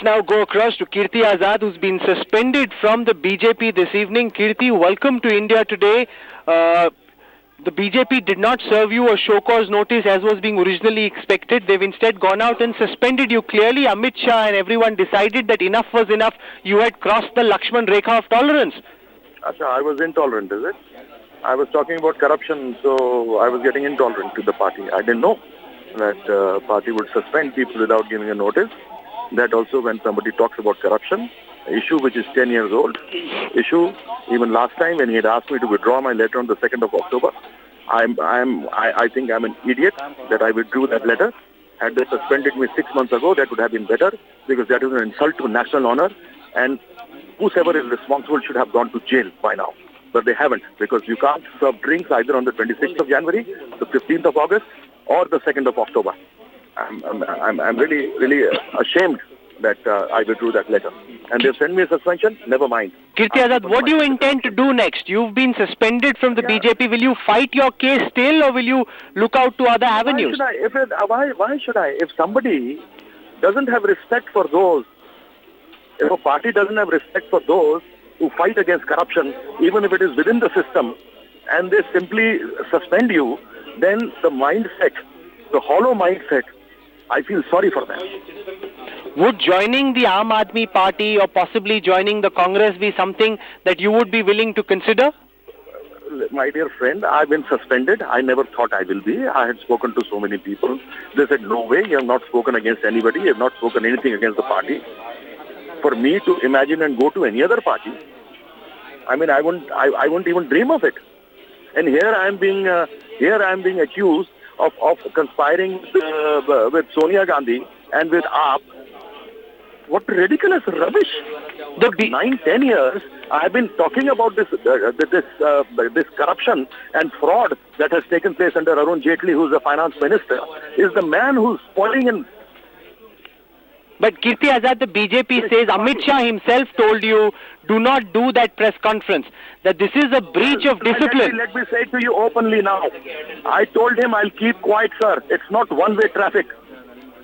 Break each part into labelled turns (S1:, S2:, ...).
S1: now go across to Kirti Azad, who's been suspended from the BJP this evening. Kirti, welcome to India today. The BJP did not serve you a show cause notice as was being originally expected. They've instead gone out and suspended you. Clearly, Amit Shah and everyone decided that enough was enough. You had crossed the Lakshman Rekha of tolerance.
S2: Achha, I was intolerant, is it? I was talking about corruption, so I was getting intolerant to the party. I didn't know that party would suspend people without giving a notice. That also when somebody talks about corruption, issue which is 10 years old, issue even last time when he had asked me to withdraw my letter on the 2nd of October, I think I'm an idiot that I withdrew that letter. Had they suspended me 6 months ago, that would have been better because that is an insult to national honor and whoever is responsible should have gone to jail by now. But they haven't because you can't serve drinks either on the 26th of January, the 15th of August or the 2nd of October. I'm really ashamed that I withdrew that letter. And they've sent me a suspension, never mind.
S1: Kirti Azad, what do you intend to do next? You've been suspended from the BJP. Will you fight your case still or will you look out to other avenues?
S2: Why should I? If somebody doesn't have respect for those, if a party doesn't have respect for those who fight against corruption, even if it is within the system, and they simply suspend you, then the mindset, the hollow mindset, I feel sorry for them.
S1: Would joining the Aam Aadmi Party or possibly joining the Congress be something that you would be willing to consider?
S2: My dear friend, I've been suspended. I never thought I will be. I had spoken to so many people. They said, no way, you have not spoken against anybody. You have not spoken anything against the party. For me to imagine and go to any other party, I mean, I won't even dream of it. And here I am being accused of conspiring with Sonia Gandhi and with AAP. What ridiculous rubbish! 9-10 years I have been talking about this corruption and fraud that has taken place under Arun Jaitley, who is the finance minister, is the man who's spoiling and.
S1: But Kirti Azad, the BJP says Amit Shah himself told you, do not do that press conference, that this is a breach of discipline.
S2: Let me say to you openly now. I told him I'll keep quiet, sir. It's not one-way traffic.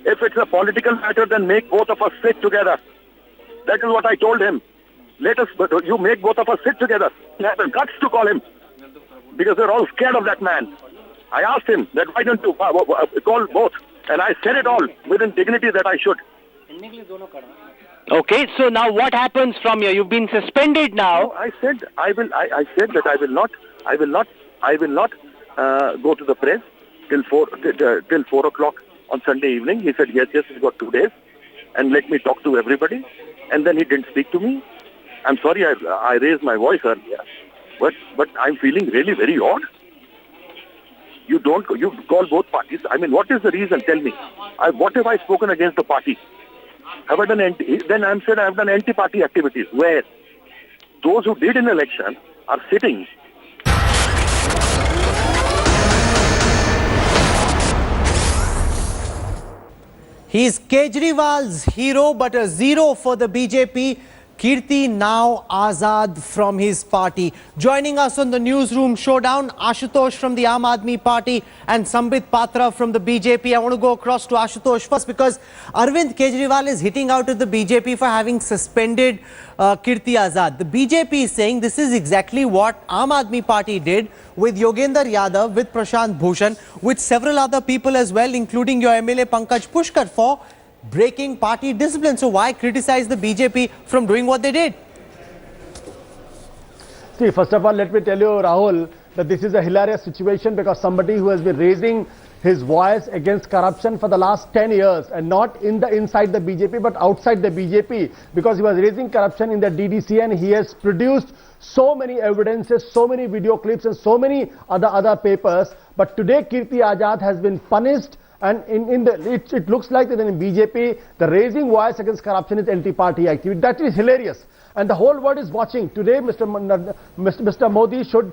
S2: If it's a political matter, then make both of us sit together. That is what I told him. You make both of us sit together. You have the guts to call him. Because they're all scared of that man. I asked him that why don't you call both? And I said it all within dignity that I should.
S1: Okay, so now what happens from here? You've been suspended now.
S2: No, I said that I will not go to the press till 4 o'clock on Sunday evening. He said yes, he's got 2 days, and let me talk to everybody. And then he didn't speak to me. I'm sorry, I raised my voice earlier, but I'm feeling really very odd. You call both parties. I mean, what is the reason? Tell me. What have I spoken against the party? Have I done then I'm said I've done anti-party activities where those who did an election are sitting.
S3: He's Kejriwal's hero, but a zero for the BJP. Kirti now Azad from his party. Joining us on the Newsroom Showdown, Ashutosh from the Aam Aadmi Party and Sambit Patra from the BJP. I want to go across to Ashutosh first because Arvind Kejriwal is hitting out at the BJP for having suspended Kirti Azad. The BJP is saying this is exactly what Aam Aadmi Party did with Yogendar Yadav, with Prashant Bhushan, with several other people as well, including your MLA Pankaj Pushkar, for breaking party discipline. So why criticize the BJP from doing what they did?
S4: See, first of all, let me tell you, Rahul, that this is a hilarious situation because somebody who has been raising his voice against corruption for the last 10 years and not inside the BJP but outside the BJP, because he was raising corruption in the DDC and he has produced so many evidences, so many video clips and so many other papers. But today Kirti Azad has been punished. And it looks like that in BJP, the raising voice against corruption is anti-party activity. That is hilarious. And the whole world is watching. Today, Mr. Modi should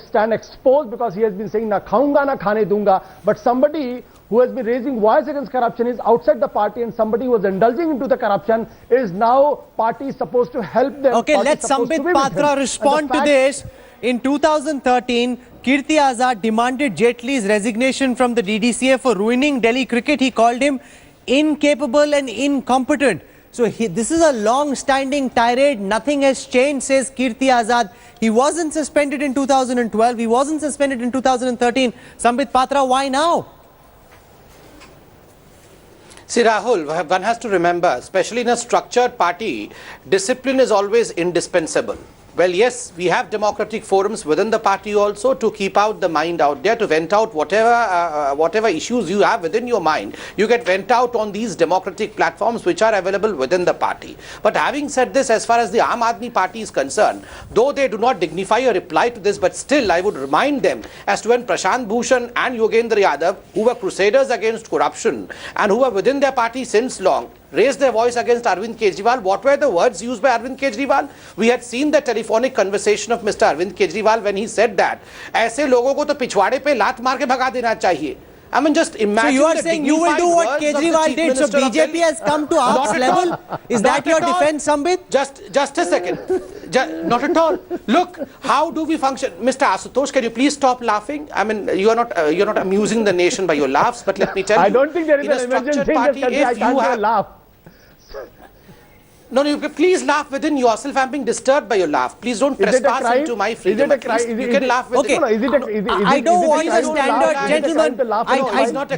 S4: stand exposed because he has been saying, na khaunga, na khane dunga. But somebody who has been raising voice against corruption is outside the party, and somebody who was indulging into the corruption is now party is supposed to help them.
S3: Okay, let Sambit Patra respond to this. In 2013, Kirti Azad demanded Jaitley's resignation from the DDCA for ruining Delhi cricket. He called him incapable and incompetent. So this is a long-standing tirade. Nothing has changed, says Kirti Azad. He wasn't suspended in 2012. He wasn't suspended in 2013. Sambit Patra, why now?
S5: See, Rahul, one has to remember, especially in a structured party, discipline is always indispensable. Well, yes, we have democratic forums within the party also to keep out the mind out there, to vent out whatever issues you have within your mind. You get vent out on these democratic platforms which are available within the party. But having said this, as far as the Aam Aadmi Party is concerned, though they do not dignify a reply to this, but still I would remind them as to when Prashant Bhushan and Yogendra Yadav, who were crusaders against corruption and who were within their party since long, raised their voice against Arvind Kejriwal. What were the words used by Arvind Kejriwal? We had seen the telephonic conversation of Mr. Arvind Kejriwal when he said that ऐसे लोगों को तो पिछवाड़े पे लात मार के भगा देना चाहिए. I mean, just imagine.
S3: So you are saying you will do what Kejriwal did. So BJP has come to arm's level. Is that your defense, Sambit?
S5: Just a second. Not at all. Look, how do we function? Mr. Ashutosh, can you please stop laughing? I mean, you're not amusing the nation by your laughs. But let me tell you,
S4: I don't think there is an emergency in this country. I can't laugh.
S5: No, you please laugh within yourself. I'm being disturbed by your laugh. Please don't trespass into my freedom.
S4: Is it a crime?
S5: You can laugh within.
S3: Okay. I don't want the standard,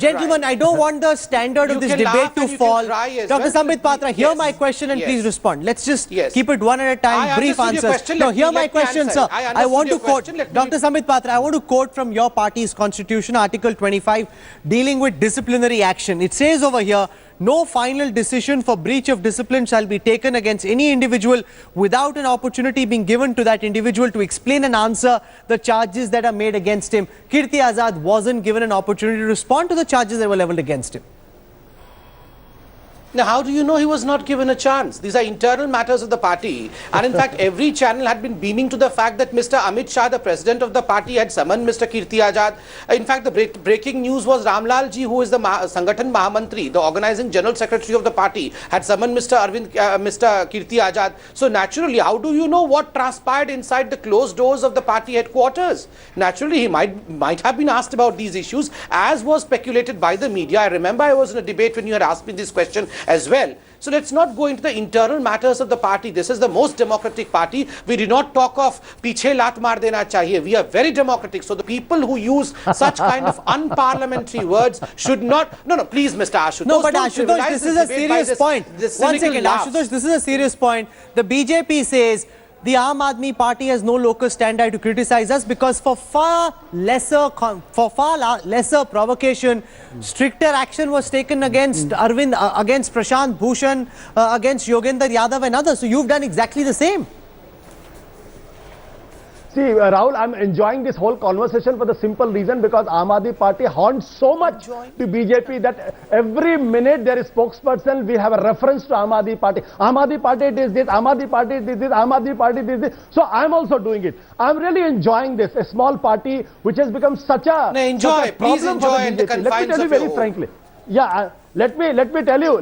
S3: gentlemen. I don't want the standard of this debate to fall. Dr. Sambit Patra, hear my question and please respond. Let's just keep it one at a time. Brief answers. No, hear my question, sir. I want to quote Dr. Sambit Patra. I want to quote from your party's constitution, Article 25, dealing with disciplinary action. It says over here, no final decision for breach of discipline shall be taken against any individual without an opportunity being given to that individual to explain and answer the charges that are made against him. Kirti Azad wasn't given an opportunity to respond to the charges that were leveled against him.
S5: Now, how do you know he was not given a chance? These are internal matters of the party. And in fact, every channel had been beaming to the fact that Mr. Amit Shah, the president of the party, had summoned Mr. Kirti Azad. In fact, the breaking news was Ramlal ji, who is the Sangathan Mahamantri, the organizing general secretary of the party, had summoned Mr. Kirti Azad. So naturally, how do you know what transpired inside the closed doors of the party headquarters? Naturally, he might have been asked about these issues, as was speculated by the media. I remember I was in a debate when you had asked me this question as well. So let's not go into the internal matters of the party. This is the most democratic party. We do not talk of piche lat maar dena chahiye. We are very democratic. So the people who use such kind of unparliamentary words should not... No, please, Mr. Ashutosh.
S3: No, but Ashutosh, this is a serious point. One second, Ashutosh, this is a serious point. The BJP says the Aam Aadmi Party has no locus standi to criticize us because for far lesser provocation, stricter action was taken against against Prashant Bhushan, against Yogendra Yadav and others. So you've done exactly the same.
S4: See, Rahul, I'm enjoying this whole conversation for the simple reason because Aam Aadmi Party haunts so much to BJP that every minute there is spokesperson, we have a reference to Aam Aadmi Party. Aam Aadmi Party did this, Aam Aadmi Party did this, Aam Aadmi Party did this. So I'm also doing it. I'm really enjoying this, a small party which has become such a,
S5: enjoy. Please enjoy in the confines
S4: of your home. Let me tell you very frankly. Yeah, let me tell you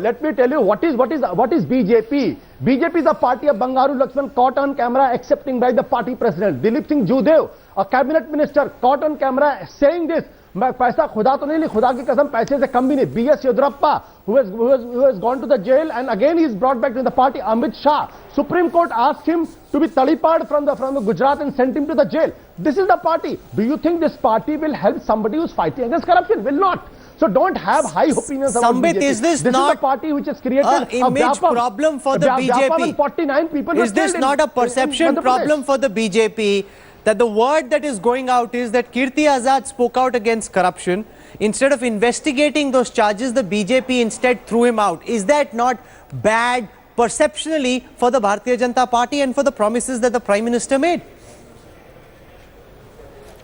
S4: what is BJP. BJP is a party of Bangaru Lakshman caught on camera accepting by the party president. Dilip Singh Judev, a cabinet minister, caught on camera saying this. पैसा खुदा तो नहीं ली खुदा की कसम पैसे से कम भी नहीं. B.S. Yedurappa, who has gone to the jail and again he is brought back to the party. Amit Shah, Supreme Court asked him to be talipad from the Gujarat and sent him to the jail. This is the party. Do you think this party will help somebody who is fighting against corruption? Will not. So don't have high opinions about
S3: Sambit,
S4: BJP.
S3: Is this
S4: not
S3: is
S4: a party which has created
S3: an image problem for the BJP?
S4: 49 people
S3: is this not a perception problem for the BJP that the word that is going out is that Kirti Azad spoke out against corruption? Instead of investigating those charges, the BJP instead threw him out. Is that not bad perceptionally for the Bharatiya Janata Party and for the promises that the Prime Minister made?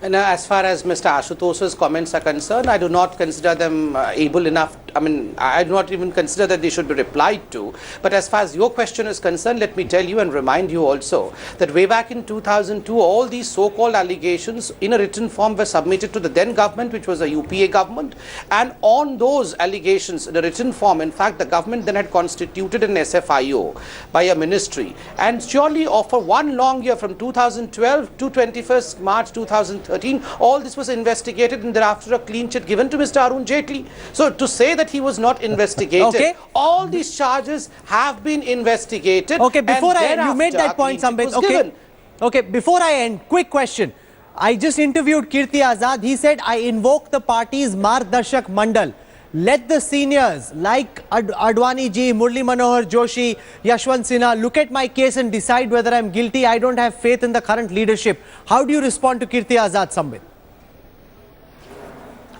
S5: And as far as Mr. Ashutosh's comments are concerned, I do not consider them able enough. I mean, I do not even consider that they should be replied to. But as far as your question is concerned, let me tell you and remind you also that way back in 2002, all these so-called allegations in a written form were submitted to the then government, which was a UPA government. And on those allegations in a written form, in fact, the government then had constituted an SFIO by a ministry. And surely for one long year, from 2012 to 21st March 2013, all this was investigated and thereafter a clean chit given to Mr. Arun Jaitley. So to say that that he was not investigated.
S3: Okay.
S5: All these charges have been investigated.
S3: Okay, before you made
S5: thereafter
S3: that point,
S5: clean chit
S3: Sambit.
S5: was
S3: Okay.
S5: given.
S3: Okay, before I end, quick question. I just interviewed Kirti Azad. He said, I invoke the party's Margdarshak Mandal. Let the seniors like Advani ji, Murli Manohar Joshi, Yashwant Sinha look at my case and decide whether I'm guilty. I don't have faith in the current leadership. How do you respond to Kirti Azad, Sambit?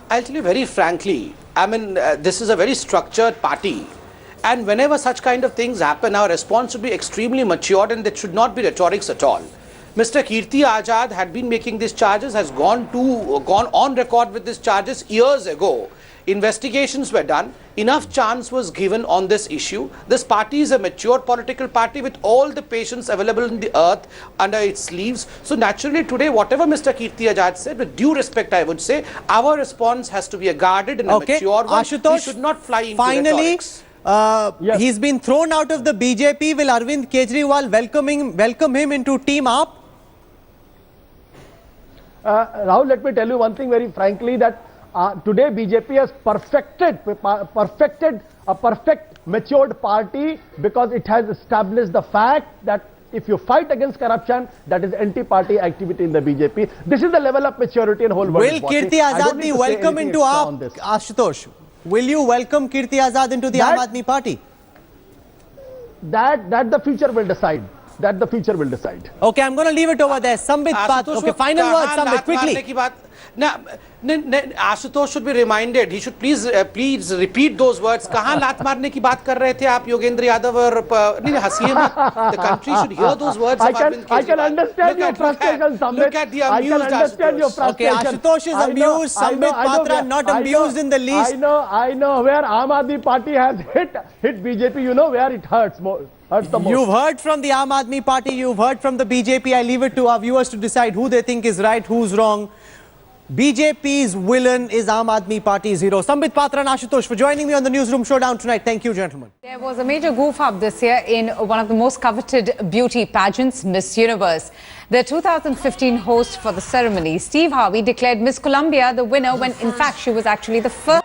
S5: I'll tell you very frankly, I mean, this is a very structured party. And whenever such kind of things happen, our response should be extremely matured and there should not be rhetorics at all. Mr. Kirti Azad had been making these charges, has gone on record with these charges years ago. Investigations were done. Enough chance was given on this issue. This party is a mature political party with all the patience available in the earth under its sleeves. So naturally today, whatever Mr. Kirti Azad said, with due respect, I would say, our response has to be a guarded and a mature one.
S3: Ashutosh,
S5: we should not fly into
S3: finally,
S5: rhetorics.
S4: Yes.
S3: He's been thrown out of the BJP. Will Arvind Kejriwal welcome him into Team AAP?
S4: Rahul, let me tell you one thing very frankly, that today BJP has perfected a perfect matured party, because it has established the fact that if you fight against corruption, that is anti-party activity in the BJP. This is the level of maturity and whole world
S3: Will
S4: is watching.
S3: Kirti
S4: I don't
S3: Azad
S4: need
S3: be
S4: to say
S3: welcome
S4: anything
S3: into
S4: extra on
S3: AAP,
S4: this.
S3: Ashutosh? Will you welcome Kirti Azad into the Aam Aadmi Party?
S4: That the future will decide. That the future will decide.
S3: Okay, I'm going to leave it over there. Sambit, okay, final word, Sambit, quickly.
S5: Ashutosh should be reminded. He should please repeat those words. कहाँ लात मारने की बात कर रहे थे आप योगेंद्र यादव और नहीं हंसिए मत. The country should hear those words.
S4: I can understand your frustration, Sambit.
S5: Look at the amused
S4: I can understand your
S5: Ashutosh.
S3: Okay,
S4: frustration.
S3: Ashutosh is amused. Sambit Patra not amused in the least.
S4: I know where Aam Aadmi Party has hit BJP. You know where it hurts more. Hurts the most.
S3: You've heard from the Aam Aadmi Party, you've heard from the BJP. I leave it to our viewers to decide who they think is right, who's wrong. BJP's villain is Aam Aadmi Party's hero. Sambit Patra and Ashutosh for joining me on the Newsroom Showdown tonight. Thank you, gentlemen.
S6: There was a major goof-up this year in one of the most coveted beauty pageants, Miss Universe. The 2015 host for the ceremony, Steve Harvey, declared Miss Colombia the winner when, in fact, she was actually the first.